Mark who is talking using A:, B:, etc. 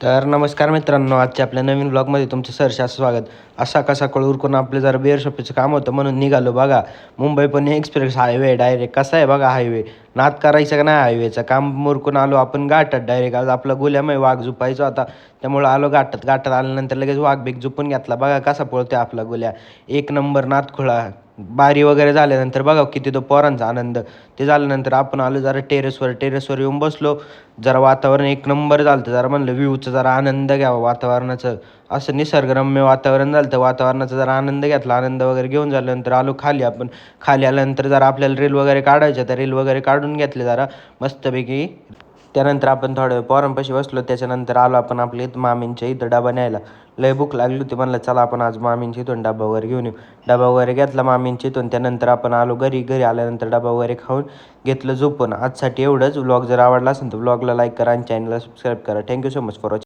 A: तर नमस्कार मित्रांनो, आजच्या आपल्या नवीन ब्लॉगमध्ये तुमचं सहर्ष स्वागत. असा कसा सकाळ उरकून आपलं जरा बेअर शॉपीचं काम होतं म्हणून निघालो. बघा, Mumbai Pune express highway direct कसा आहे बघा हायवे. नाद करायचं का नाही हायवेचं काम उरकून आलो आपण घाटात डायरेक्ट. आज आपला गुल्यामय वाघ झुपायचा होता त्यामुळं आलो घाटात. घाटात आल्यानंतर लगेच वाघ बीक झुपून घेतला. बघा कसा पळतोय आपला गुल्या, एक नंबर नादखुळा. बारी वगैरे झाल्यानंतर बघा किती तो पोरांचा आनंद. ते झाल्यानंतर आपण आलो जरा टेरेसवर येऊन बसलो. जरा वातावरण एक नंबर झालं होतं. जरा म्हणलं व्ह्यूचा जरा आनंद घ्यावा वातावरणाचं. असं निसर्गरम्य वातावरण झालं होतं. वातावरणाचा जरा आनंद घेतला. आनंद वगैरे घेऊन झाल्यानंतर आलो खाली आपण. खाली आल्यानंतर जरा आपल्याला रील वगैरे काढायच्या, त्या रील वगैरे काढून घेतले जरा मस्तपैकी. त्यानंतर आपण थोड्या वेळ पोरांपाशी बसलो. त्याच्यानंतर आलो आपण आपल्या इथं मामींच्या इथं डबा न्यायला. लय भूक लागली होती, म्हणलं चला आपण आज मामींच्या इथून डबा वगैरे घेऊन येऊ. डबा वगैरे घेतला मामींच्या इथून. त्यानंतर आपण आलो घरी आल्यानंतर डबा वगैरे खाऊन घेतलं झोपून. आजसाठी एवढंच. व्लॉग जर आवडला असेल तर व्लॉगला लाईक करा आणि चॅनलला सबस्क्राईब करा. Thank you so much for watching.